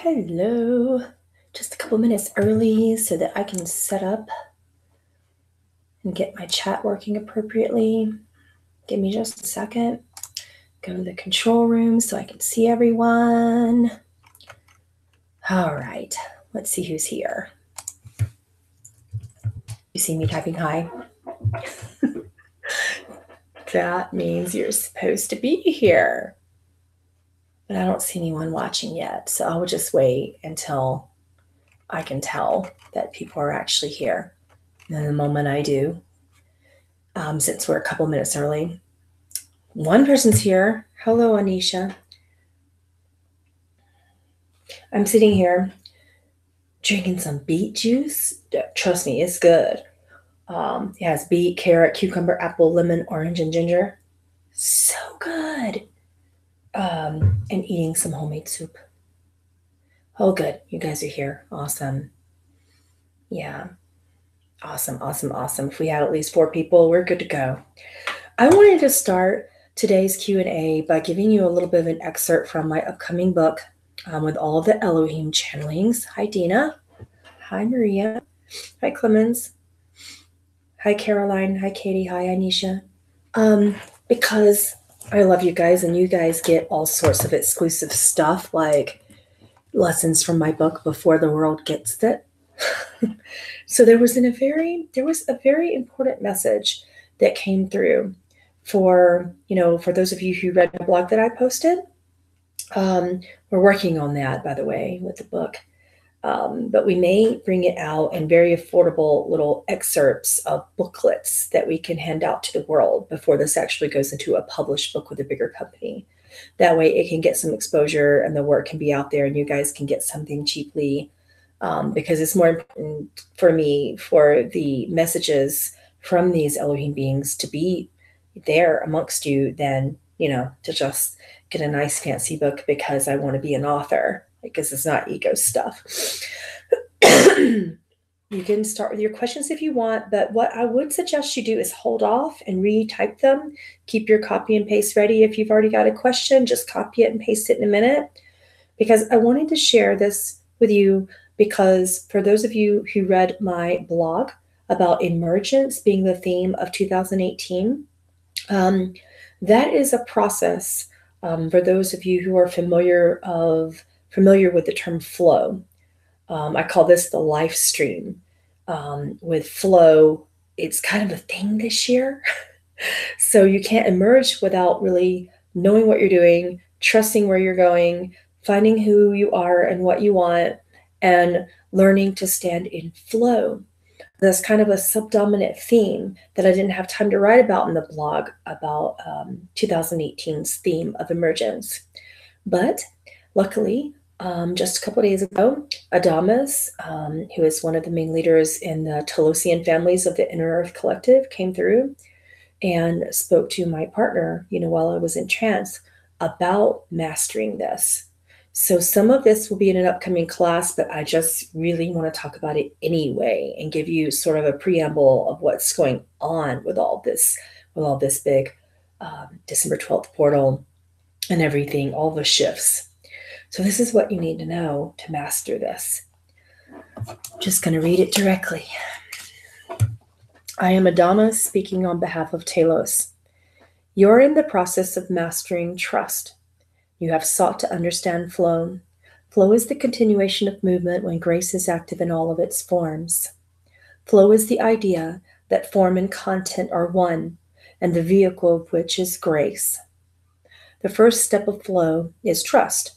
Hello. Just a couple minutes early so that I can set up and get my chat working appropriately. Give me just a second. Go to the control room so I can see everyone. All right, let's see who's here. You see me typing hi? That means you're supposed to be here. But I don't see anyone watching yet, so I'll just wait until I can tell that people are actually here. And the moment I do, since we're a couple minutes early, one person's here. Hello, Anisha. I'm sitting here drinking some beet juice. Trust me, it's good. It has beet, carrot, cucumber, apple, lemon, orange, and ginger. So good. And eating some homemade soup. Oh, good. You guys are here. Awesome. Yeah. Awesome. If we had at least 4 people, we're good to go. I wanted to start today's Q&A by giving you a little bit of an excerpt from my upcoming book with all of the Elohim channelings. Hi, Dina. Hi, Maria. Hi, Clemens. Hi, Caroline. Hi, Katie. Hi, Anisha. Because I love you guys, and you guys get all sorts of exclusive stuff, like lessons from my book before the world gets it. So there was a very important message that came through for those of you who read the blog that I posted. We're working on that, by the way, with the book. But we may bring it out in very affordable little excerpts of booklets that we can hand out to the world before this actually goes into a published book with a bigger company. That way it can get some exposure and the work can be out there and you guys can get something cheaply, because it's more important for me for the messages from these Elohim beings to be there amongst you than, to just get a nice fancy book because I want to be an author, because it's not ego stuff. You can start with your questions if you want, but what I would suggest you do is hold off and retype them. Keep your copy and paste ready. If you've already got a question, just copy it and paste it in a minute, because I wanted to share this with you, because for those of you who read my blog about emergence being the theme of 2018, that is a process. For those of you who are familiar with the term flow, I call this the life stream. With flow, it's kind of a thing this year. So you can't emerge without really knowing what you're doing, trusting where you're going, finding who you are and what you want, and learning to stand in flow. That's kind of a subdominant theme that I didn't have time to write about in the blog about 2018's theme of emergence. But luckily, just a couple of days ago, Adamas, who is one of the main leaders in the Telosian families of the Inner Earth Collective, came through and spoke to my partner, while I was in trance about mastering this. So some of this will be in an upcoming class, but I just really want to talk about it anyway and give you sort of a preamble of what's going on with all this big December 12th portal and everything, all the shifts. So this is what you need to know to master this. I'm just going to read it directly. I am Adama speaking on behalf of Telos. You're in the process of mastering trust. You have sought to understand flow. Flow is the continuation of movement when grace is active in all of its forms. Flow is the idea that form and content are one, and the vehicle of which is grace. The first step of flow is trust.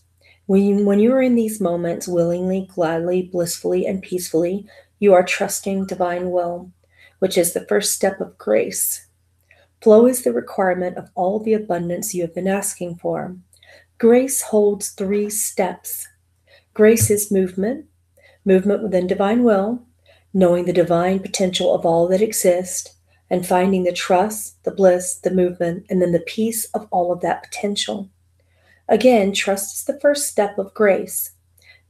When you are in these moments willingly, gladly, blissfully, and peacefully, you are trusting divine will, which is the first step of grace. Flow is the requirement of all the abundance you have been asking for. Grace holds 3 steps. Grace is movement within divine will, knowing the divine potential of all that exists, and finding the trust, the bliss, the movement, and then the peace of all of that potential. Again, trust is the first step of grace,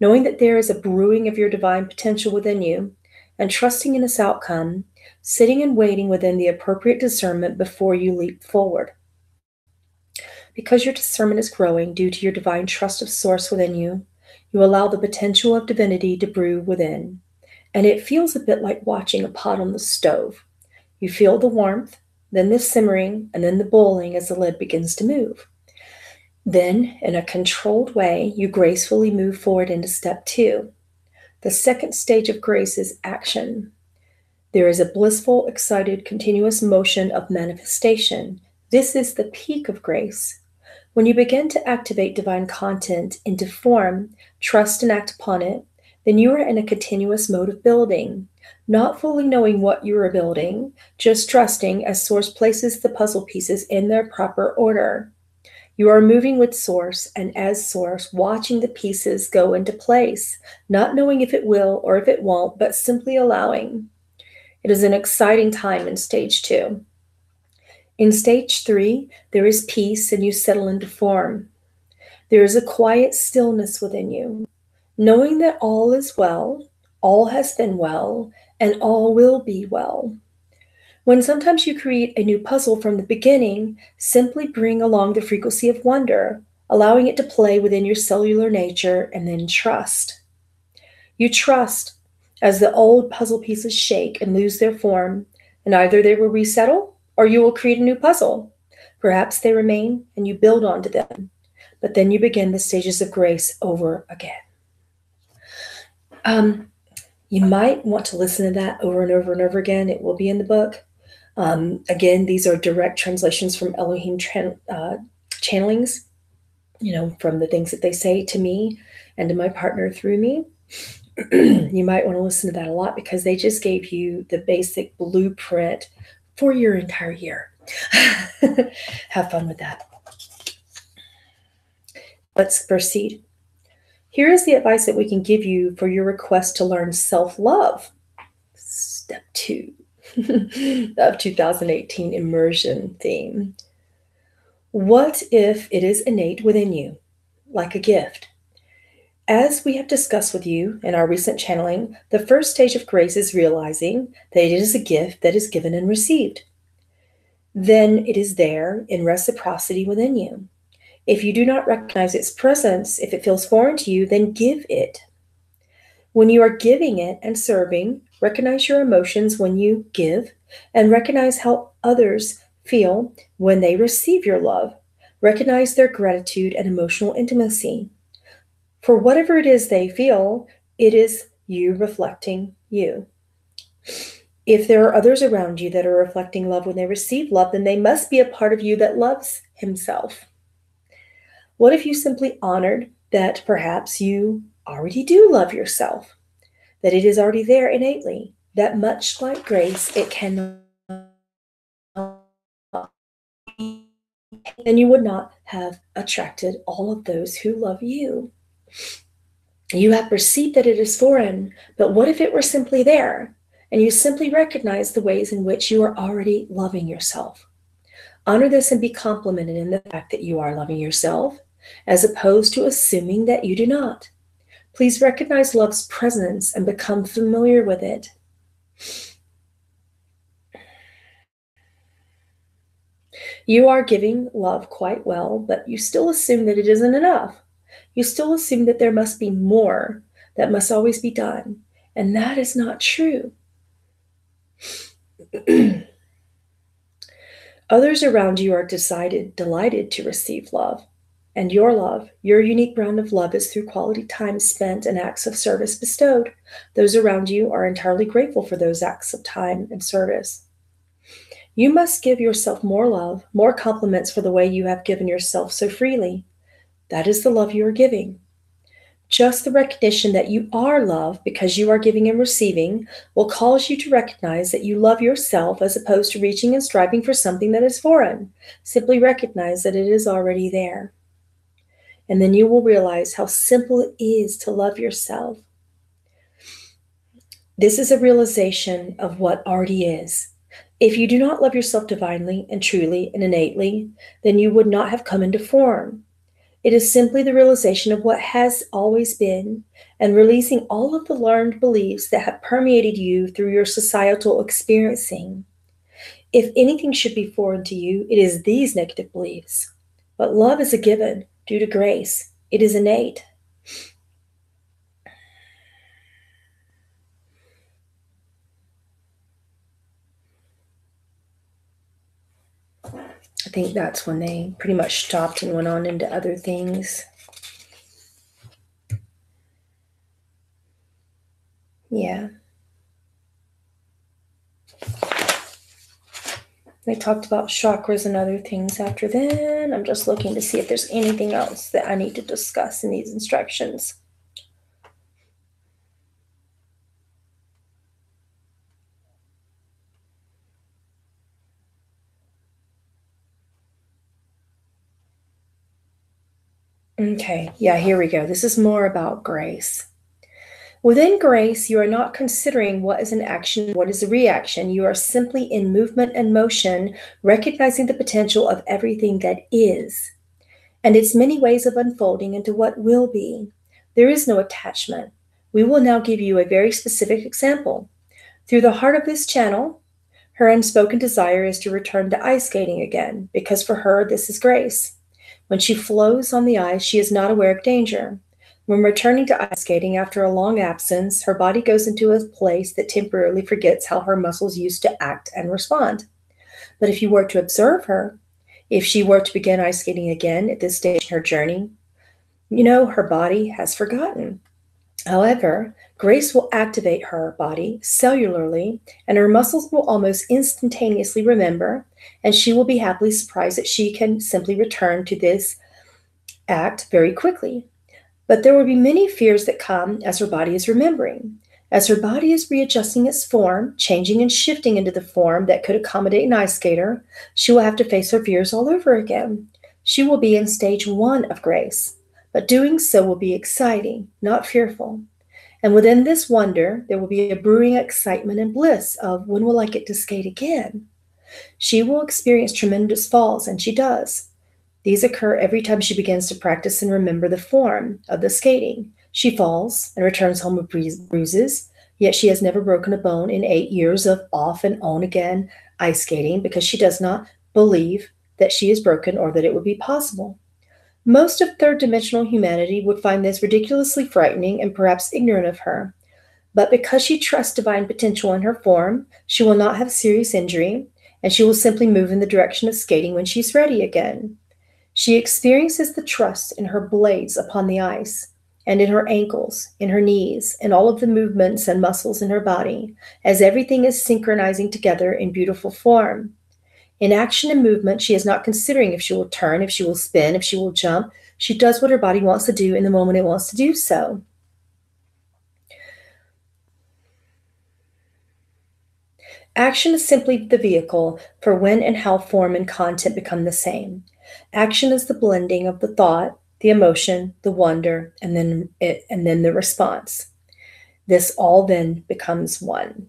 knowing that there is a brewing of your divine potential within you, and trusting in its outcome, sitting and waiting within the appropriate discernment before you leap forward. Because your discernment is growing due to your divine trust of source within you, You allow the potential of divinity to brew within, and it feels a bit like watching a pot on the stove. You feel the warmth, then the simmering, and then the boiling as the lid begins to move. Then, in a controlled way, you gracefully move forward into step 2. The second stage of grace is action. There is a blissful, excited, continuous motion of manifestation. This is the peak of grace. When you begin to activate divine content into form, trust and act upon it, then you are in a continuous mode of building, not fully knowing what you are building, just trusting as Source places the puzzle pieces in their proper order. You are moving with Source, and as Source, watching the pieces go into place, not knowing if it will or if it won't, but simply allowing. It is an exciting time in stage 2. In stage 3, there is peace and you settle into form. There is a quiet stillness within you, knowing that all is well, all has been well, and all will be well. When sometimes you create a new puzzle from the beginning, simply bring along the frequency of wonder, allowing it to play within your cellular nature, and then trust. You trust as the old puzzle pieces shake and lose their form, and either they will resettle or you will create a new puzzle. Perhaps they remain and you build onto them, but then you begin the stages of grace over again. You might want to listen to that over and over and over again. It will be in the book. Again, these are direct translations from Elohim channelings, from the things that they say to me and to my partner through me. You might want to listen to that a lot because they just gave you the basic blueprint for your entire year. Have fun with that. Let's proceed. Here is the advice that we can give you for your request to learn self-love. Step 2 of 2018 immersion theme. What if it is innate within you, like a gift? As we have discussed with you in our recent channeling, the first stage of grace is realizing that it is a gift that is given and received. Then it is there in reciprocity within you. If you do not recognize its presence, if it feels foreign to you, then give it. When you are giving it and serving, recognize your emotions when you give, and recognize how others feel when they receive your love. Recognize their gratitude and emotional intimacy. For whatever it is they feel, it is you reflecting you. If there are others around you that are reflecting love when they receive love, then they must be a part of you that loves himself. What if you simply honored that perhaps you already do love yourself, that it is already there innately, that much like grace, it cannot be, then you would not have attracted all of those who love you. You have perceived that it is foreign, but what if it were simply there, and you simply recognize the ways in which you are already loving yourself? Honor this and be complimented in the fact that you are loving yourself, as opposed to assuming that you do not. Please recognize love's presence and become familiar with it. You are giving love quite well, but you still assume that it isn't enough. You still assume that there must be more that must always be done, and that is not true. Others around you are delighted to receive love, and your love, your unique brand of love, is through quality time spent and acts of service bestowed. Those around you are entirely grateful for those acts of time and service. You must give yourself more love, more compliments for the way you have given yourself so freely. That is the love you are giving. Just the recognition that you are love because you are giving and receiving will cause you to recognize that you love yourself as opposed to reaching and striving for something that is foreign. Simply recognize that it is already there. And then you will realize how simple it is to love yourself. This is a realization of what already is. If you do not love yourself divinely and truly and innately, then you would not have come into form. It is simply the realization of what has always been and releasing all of the learned beliefs that have permeated you through your societal experiencing. If anything should be foreign to you, it is these negative beliefs. But love is a given due to grace. It is innate. I think that's when they pretty much stopped and went on into other things. Yeah. They talked about chakras and other things after then. I'm just looking to see if there's anything else that I need to discuss in these instructions. Okay, yeah, here we go. This is more about grace. Within grace, you are not considering what is an action, what is a reaction. You are simply in movement and motion, recognizing the potential of everything that is, and its many ways of unfolding into what will be. There is no attachment. We will now give you a very specific example. Through the heart of this channel, her unspoken desire is to return to ice skating again, because for her, this is grace. When she flows on the ice, she is not aware of danger. When returning to ice skating after a long absence, her body goes into a place that temporarily forgets how her muscles used to act and respond. But if you were to observe her, if she were to begin ice skating again at this stage in her journey, her body has forgotten. However, grace will activate her body cellularly, and her muscles will almost instantaneously remember, and she will be happily surprised that she can simply return to this act very quickly. But there will be many fears that come as her body is remembering. As her body is readjusting its form, changing and shifting into the form that could accommodate an ice skater, she will have to face her fears all over again. She will be in stage 1 of grace, but doing so will be exciting, not fearful. And within this wonder, there will be a brewing excitement and bliss of when will I get to skate again? She will experience tremendous falls, and she does. These occur every time she begins to practice and remember the form of the skating. She falls and returns home with bruises, yet she has never broken a bone in 8 years of off and on again ice skating because she does not believe that she is broken or that it would be possible. Most of third-dimensional humanity would find this ridiculously frightening and perhaps ignorant of her. But because she trusts divine potential in her form, she will not have serious injury, and she will simply move in the direction of skating when she's ready again. She experiences the trust in her blades upon the ice, and in her ankles, in her knees, and all of the movements and muscles in her body, as everything is synchronizing together in beautiful form. In action and movement, she is not considering if she will turn, if she will spin, if she will jump. She does what her body wants to do in the moment it wants to do so. Action is simply the vehicle for when and how form and content become the same. Action is the blending of the thought, the emotion, the wonder, and then the response. This all then becomes one.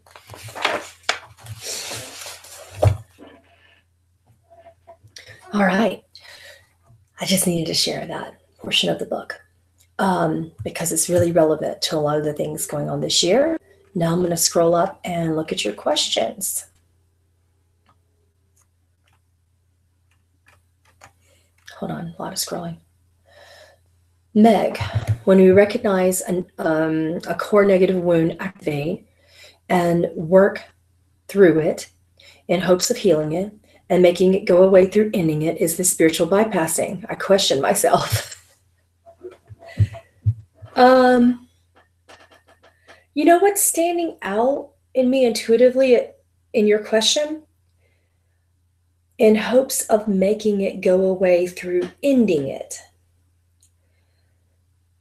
All right. I just needed to share that portion of the book because it's really relevant to a lot of the things going on this year. Now I'm going to scroll up and look at your questions. Hold on, a lot of scrolling. Meg, when we recognize a core negative wound, activate and work through it in hopes of healing it and making it go away through ending it, is this spiritual bypassing? I question myself. You know what's standing out in me intuitively in your question? In hopes of making it go away through ending it.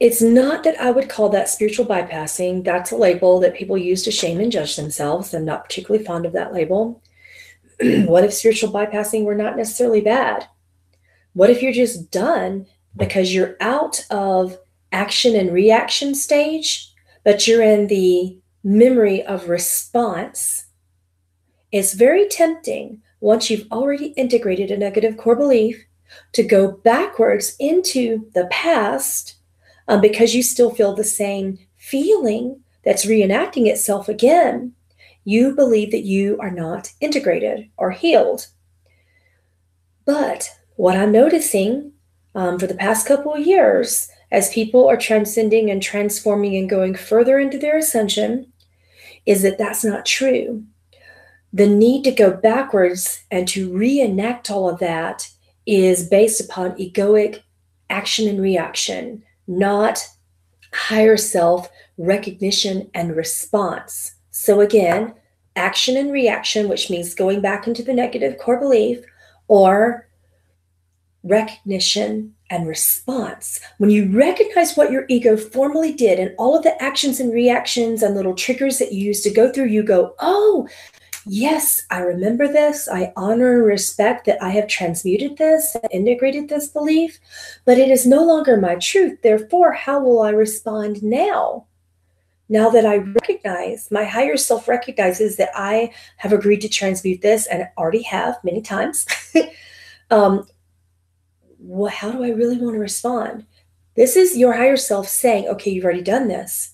It's not that I would call that spiritual bypassing. That's a label that people use to shame and judge themselves. I'm not particularly fond of that label. What if spiritual bypassing were not necessarily bad? What if you're just done because you're out of action and reaction stage, but you're in the memory of response? It's very tempting, once you've already integrated a negative core belief, to go backwards into the past because you still feel the same feeling that's reenacting itself again. You believe that you are not integrated or healed. But what I'm noticing for the past couple of years, as people are transcending and transforming and going further into their ascension, is that that's not true. The need to go backwards and to reenact all of that is based upon egoic action and reaction, not higher self recognition and response. So again, action and reaction, which means going back into the negative core belief, or recognition and response. When you recognize what your ego formerly did and all of the actions and reactions and little triggers that you used to go through, you go, oh, yes, I remember this. I honor and respect that I have transmuted this and integrated this belief, but it is no longer my truth. Therefore, how will I respond now? Now that I recognize, my higher self recognizes that I have agreed to transmute this and already have many times. How do I really want to respond? This is your higher self saying, okay, you've already done this.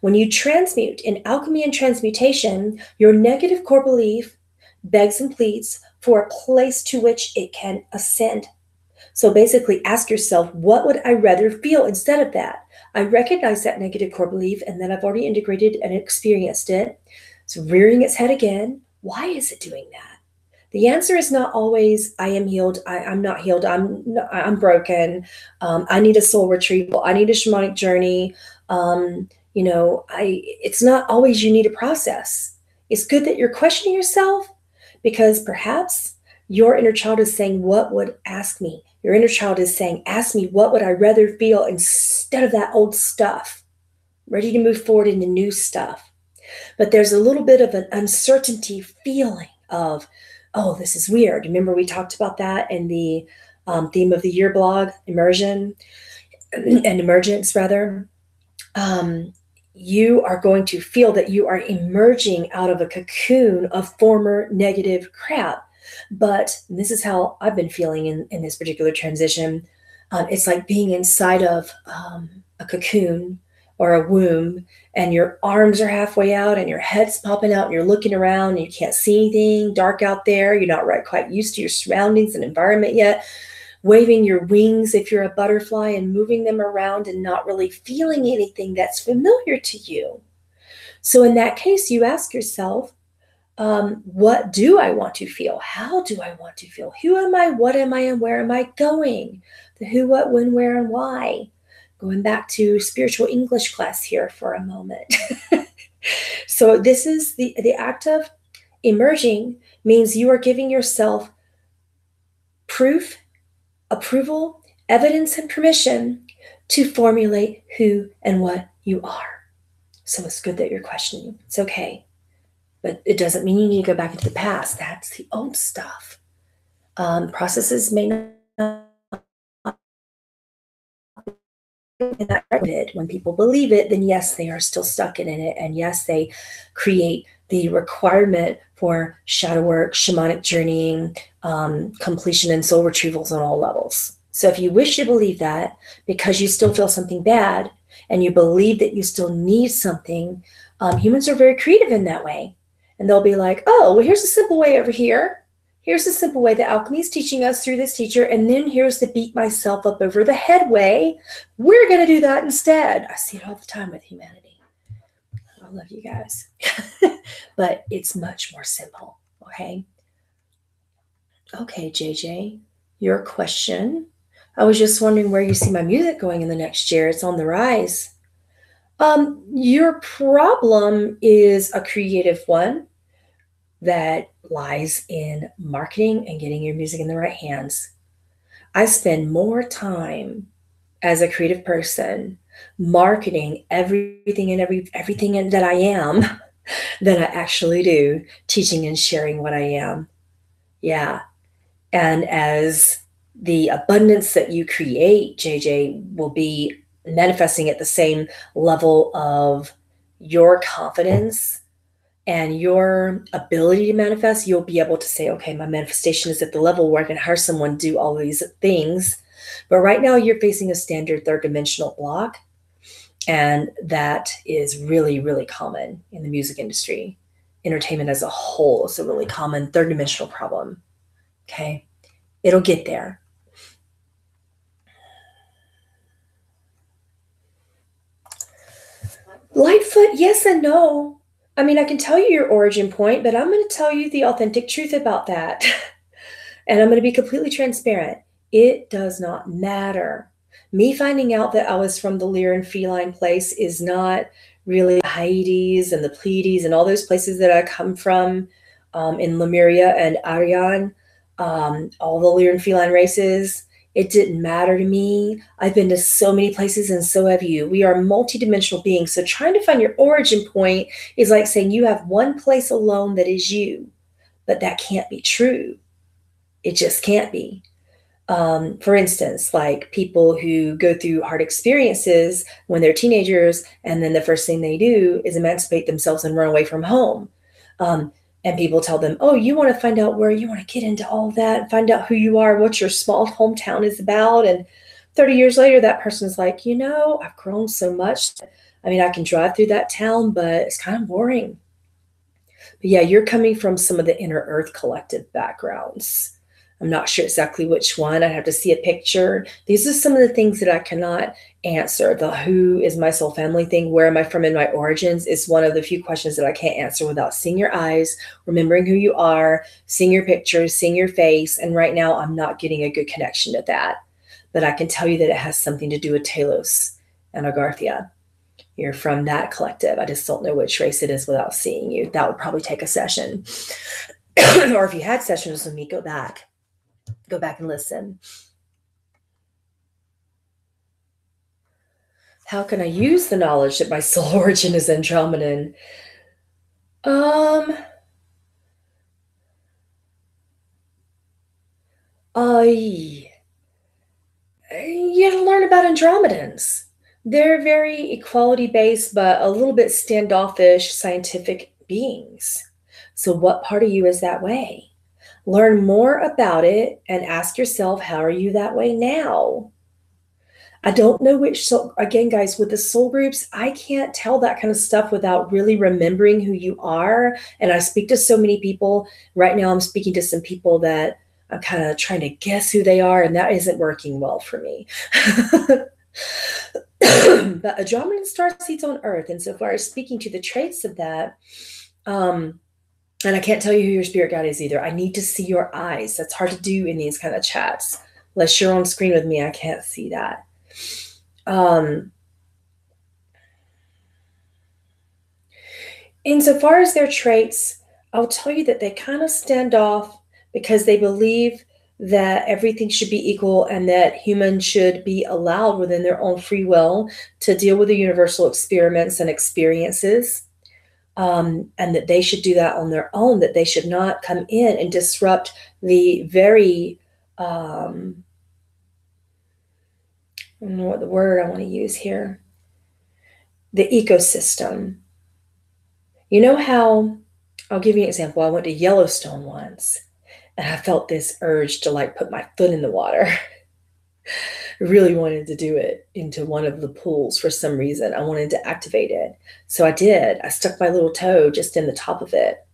When you transmute in alchemy and transmutation, your negative core belief begs and pleads for a place to which it can ascend. So basically ask yourself, what would I rather feel instead of that? I recognize that negative core belief and then I've already integrated and experienced it. It's rearing its head again. Why is it doing that? The answer is not always, I am healed, I'm not healed, I'm broken, I need a soul retrieval, I need a shamanic journey. It's not always you need a process. It's good that you're questioning yourself because perhaps your inner child is saying, what would ask me? Your inner child is saying, ask me, what would I rather feel instead of that old stuff? Ready to move forward into new stuff. But there's a little bit of an uncertainty feeling of, oh, this is weird. Remember we talked about that in the theme of the year blog, immersion and emergence rather. You are going to feel that you are emerging out of a cocoon of former negative crap. But this is how I've been feeling in this particular transition. It's like being inside of a cocoon or a womb, and your arms are halfway out and your head's popping out and you're looking around and you can't see anything, dark out there. You're not quite used to your surroundings and environment yet. Waving your wings if you're a butterfly and moving them around and not really feeling anything that's familiar to you. So in that case, you ask yourself, what do I want to feel? How do I want to feel? Who am I? What am I? And where am I going? The who, what, when, where, and why. Going back to spiritual English class here for a moment. So this is the act of emerging means you are giving yourself proof, approval, evidence, and permission to formulate who and what you are. So it's good that you're questioning. It's okay. But it doesn't mean you need to go back into the past. That's the old stuff. Processes may not be that good. When people believe it, then yes, they are still stuck in it. And yes, they create the requirement for shadow work, shamanic journeying, completion, and soul retrievals on all levels. So if you wish to believe that because you still feel something bad and you believe that you still need something, humans are very creative in that way. And they'll be like, oh, well, here's a simple way over here. Here's a simple way that alchemy is teaching us through this teacher. And then here's the beat myself up over the head way. We're going to do that instead. I see it all the time with humanity. I love you guys. But it's much more simple. Okay. Okay, JJ, your question. I was just wondering where you see my music going in the next year. It's on the rise. Your problem is a creative one that lies in marketing and getting your music in the right hands. I spend more time as a creative person marketing everything that I am than I actually do teaching and sharing what I am. Yeah. And as the abundance that you create, JJ, will be manifesting at the same level of your confidence and your ability to manifest, you'll be able to say, okay, my manifestation is at the level where I can hire someone to do all these things. But right now you're facing a standard third dimensional block. And that is really, really common in the music industry. Entertainment as a whole is a really common third dimensional problem. Okay. It'll get there. Lightfoot, yes and no. I mean, I can tell you your origin point, but I'm going to tell you the authentic truth about that. And I'm going to be completely transparent. It does not matter. Me finding out that I was from the Lyran feline place is not really the Hyades and the Pleiades and all those places that I come from in Lemuria and Aryan, all the Lyran feline races. It didn't matter to me. I've been to so many places and so have you. We are multidimensional beings. So trying to find your origin point is like saying you have one place alone that is you, but that can't be true. It just can't be. For instance, like people who go through hard experiences when they're teenagers, and then the first thing they do is emancipate themselves and run away from home. And people tell them, oh, you want to find out where you want to get into all that, find out who you are, what your small hometown is about. And 30 years later, that person's like, I've grown so much. I mean, I can drive through that town, but it's kind of boring. But yeah, you're coming from some of the inner earth collective backgrounds. I'm not sure exactly which one. I'd have to see a picture. These are some of the things that I cannot answer. The who is my soul family thing, where am I from in my origins, is one of the few questions that I can't answer without seeing your eyes, remembering who you are, seeing your pictures, seeing your face. And right now I'm not getting a good connection to that. But I can tell you that it has something to do with Talos and Agarthia. You're from that collective. I just don't know which race it is without seeing you. That would probably take a session. Or if you had sessions with me, go back and listen. How can I use the knowledge that my soul origin is Andromedan? You gotta learn about Andromedans. They're very equality-based, but a little bit standoffish scientific beings. So what part of you is that way? Learn more about it and ask yourself, how are you that way now? I don't know which soul, again, guys, with the soul groups, I can't tell that kind of stuff without really remembering who you are. And I speak to so many people. Right now, I'm speaking to some people that I'm kind of trying to guess who they are, and that isn't working well for me. But Andromedan star seeds on Earth. And so far as speaking to the traits of that, and I can't tell you who your spirit guide is either. I need to see your eyes. That's hard to do in these kind of chats. Unless you're on screen with me, I can't see that. Insofar as their traits, I'll tell you that they kind of stand off because they believe that everything should be equal and that humans should be allowed within their own free will to deal with the universal experiments and experiences. And that they should do that on their own, that they should not come in and disrupt the very, I don't know what the word I want to use here, the ecosystem. You know how, I'll give you an example. I went to Yellowstone once and I felt this urge to like put my foot in the water. I really wanted to do it into one of the pools for some reason. I wanted to activate it. So I did. I stuck my little toe just in the top of it.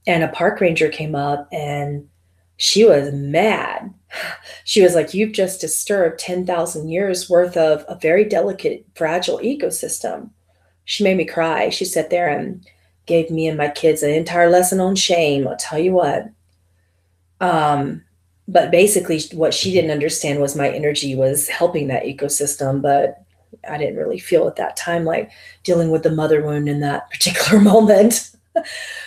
And a park ranger came up and she was mad. She was like, you've just disturbed 10,000 years worth of a very delicate, fragile ecosystem. She made me cry. She sat there and gave me and my kids an entire lesson on shame. I'll tell you what. But basically what she didn't understand was my energy was helping that ecosystem, but I didn't really feel at that time like dealing with the mother wound in that particular moment.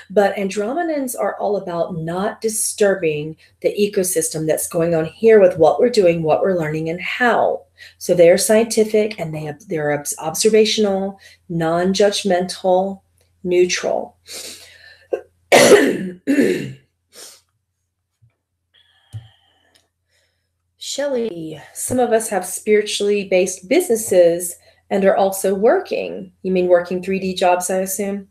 But Andromedans are all about not disturbing the ecosystem that's going on here with what we're doing, what we're learning, and how. So they're scientific and they're observational, non-judgmental, neutral. Shelley, some of us have spiritually based businesses and are also working. You mean working 3D jobs, I assume?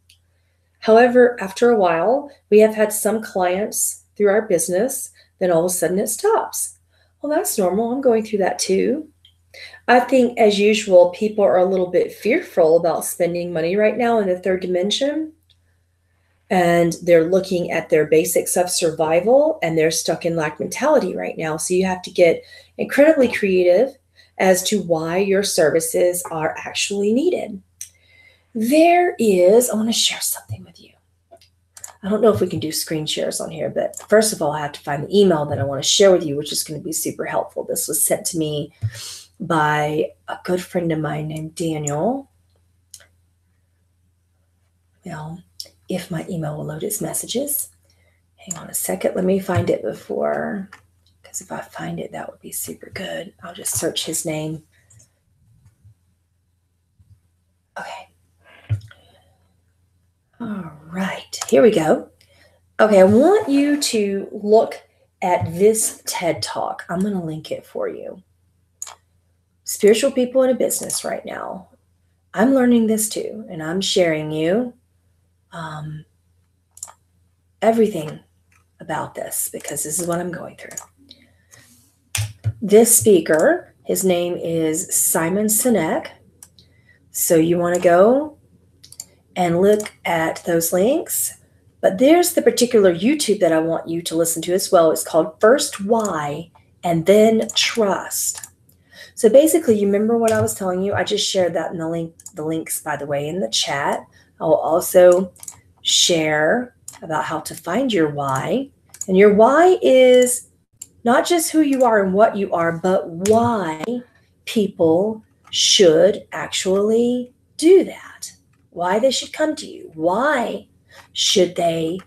However, after a while, we have had some clients through our business, then all of a sudden it stops. Well, that's normal. I'm going through that too. I think, as usual, people are a little bit fearful about spending money right now in the third dimension. And they're looking at their basics of survival and they're stuck in lack mentality right now. So you have to get incredibly creative as to why your services are actually needed. There is, I want to share something with you. I don't know if we can do screen shares on here, but first of all, I have to find the email that I want to share with you, which is going to be super helpful. This was sent to me by a good friend of mine named Daniel. Well, if my email will load its messages. Hang on a second. Let me find it before, because if I find it, that would be super good. I'll just search his name. Okay. All right. Here we go. Okay, I want you to look at this TED Talk. I'm going to link it for you. Spiritual people in a business right now. I'm learning this too, and I'm sharing you everything about this because this is what I'm going through. This speaker, his name is Simon Sinek. So you want to go and look at those links. But there's the particular YouTube that I want you to listen to as well. It's called First Why and Then Trust. So basically, you remember what I was telling you? I just shared that in the links, by the way, in the chat. I'll also share about how to find your why. And your why is not just who you are and what you are, but why people should actually do that. Why they should come to you. Why should they,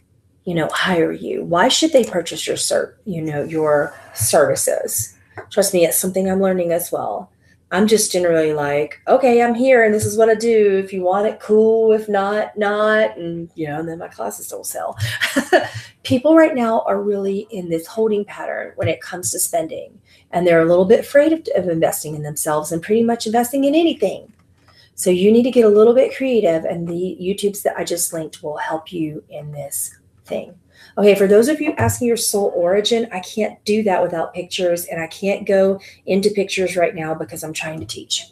hire you? Why should they purchase your services? Trust me, it's something I'm learning as well. I'm just generally like, okay, I'm here and this is what I do. If you want it, cool. If not, not. And, and then my classes don't sell. People right now are really in this holding pattern when it comes to spending. And they're a little bit afraid of investing in themselves and pretty much investing in anything. So you need to get a little bit creative, and the YouTubes that I just linked will help you in this thing. Okay, for those of you asking your soul origin, I can't do that without pictures, and I can't go into pictures right now because I'm trying to teach.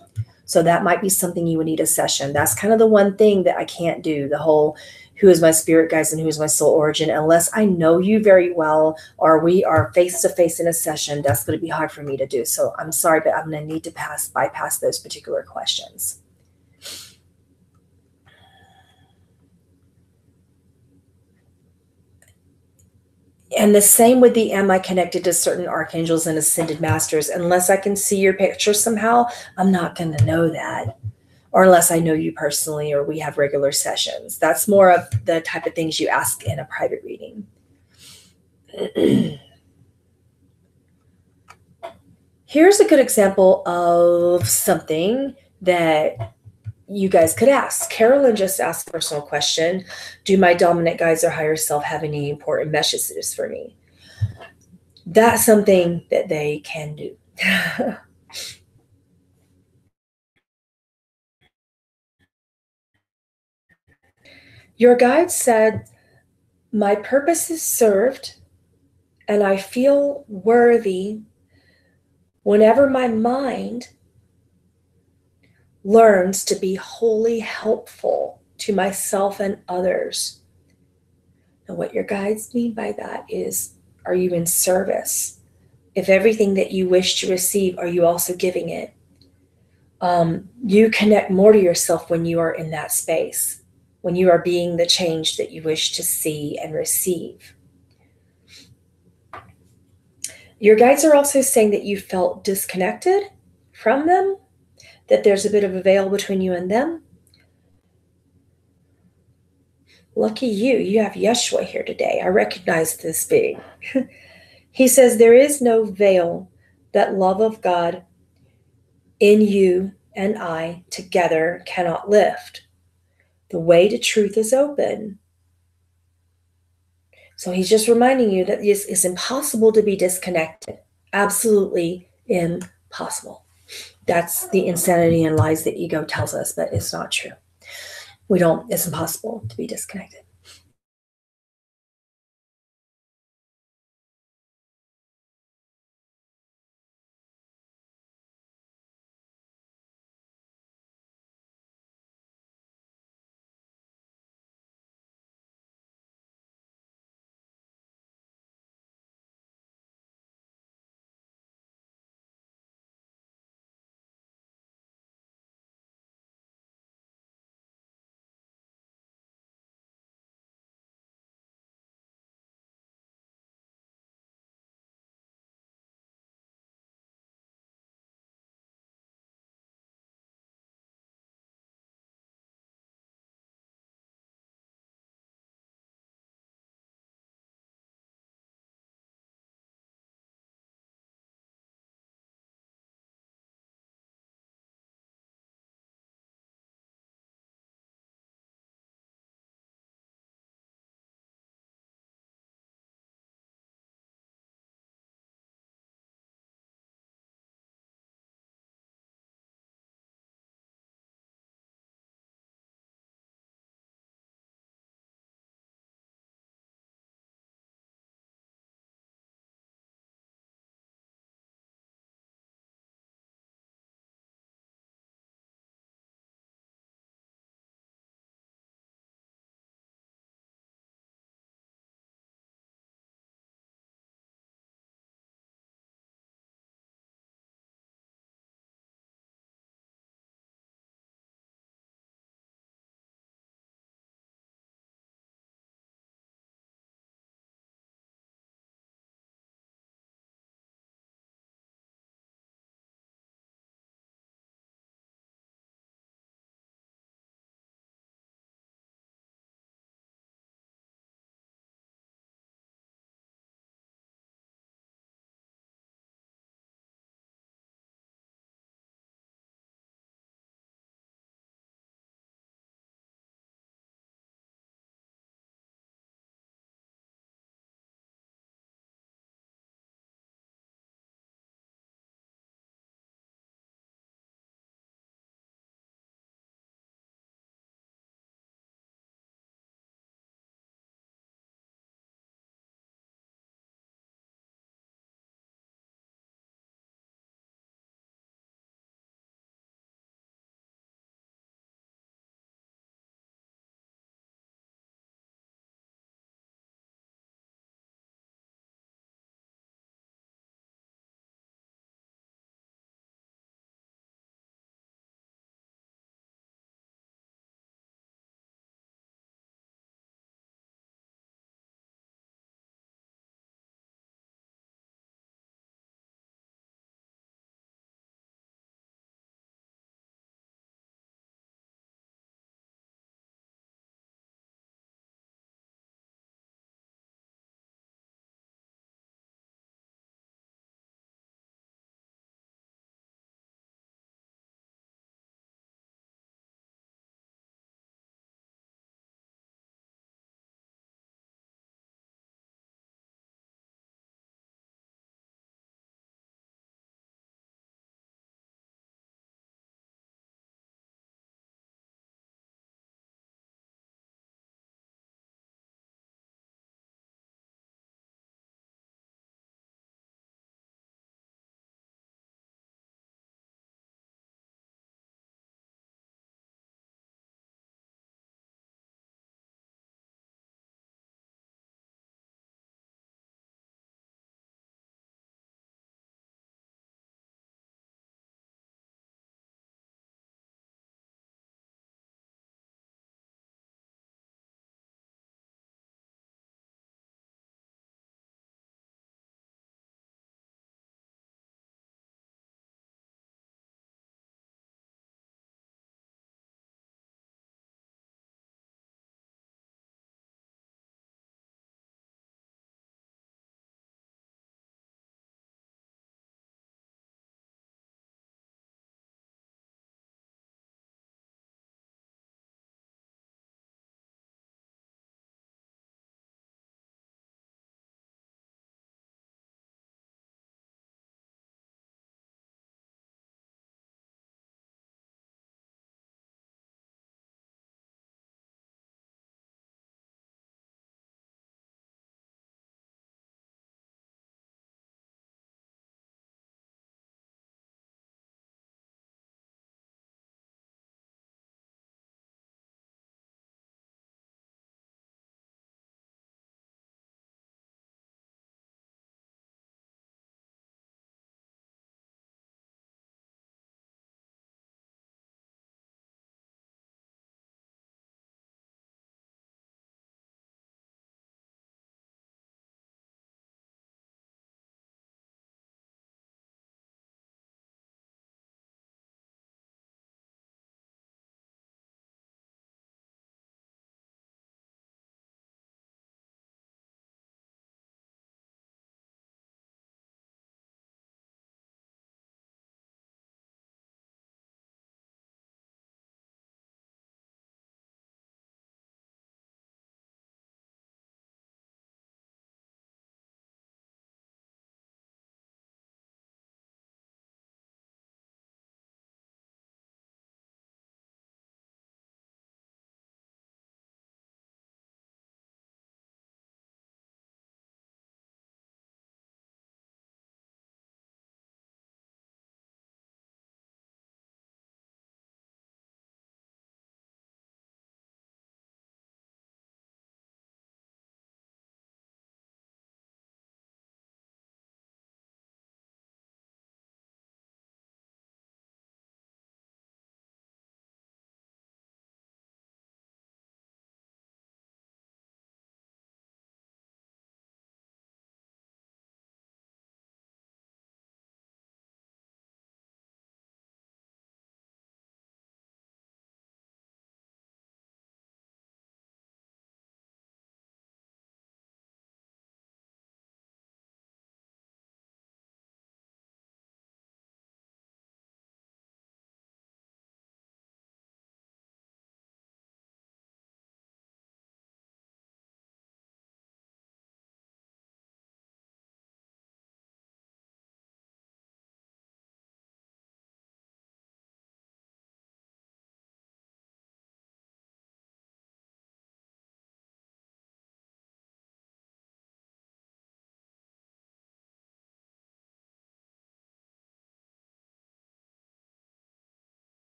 So that might be something you would need a session. That's kind of the one thing that I can't do, the whole who is my spirit guides and who is my soul origin, unless I know you very well or we are face-to-face in a session. That's going to be hard for me to do. So I'm sorry, but I'm going to need to bypass those particular questions. And the same with the am I connected to certain archangels and ascended masters? Unless I can see your picture somehow, I'm not going to know that. Or unless I know you personally or we have regular sessions. That's more of the type of things you ask in a private reading. Here's a good example of something that you guys could ask. Carolyn just asked a personal question. Do my dominant guides or higher self have any important messages for me? That's something that they can do. Your guide said, my purpose is served and I feel worthy whenever my mind learns to be wholly helpful to myself and others. And what your guides mean by that is, are you in service? If everything that you wish to receive, are you also giving it? You connect more to yourself when you are in that space, when you are being the change that you wish to see and receive. Your guides are also saying that you felt disconnected from them, that there's a bit of a veil between you and them. Lucky you, you have Yeshua here today. I recognize this being. He says, there is no veil that love of God in you and I together cannot lift. The way to truth is open. So he's just reminding you that it's impossible to be disconnected. Absolutely impossible. That's the insanity and lies that ego tells us, but it's not true. It's impossible to be disconnected.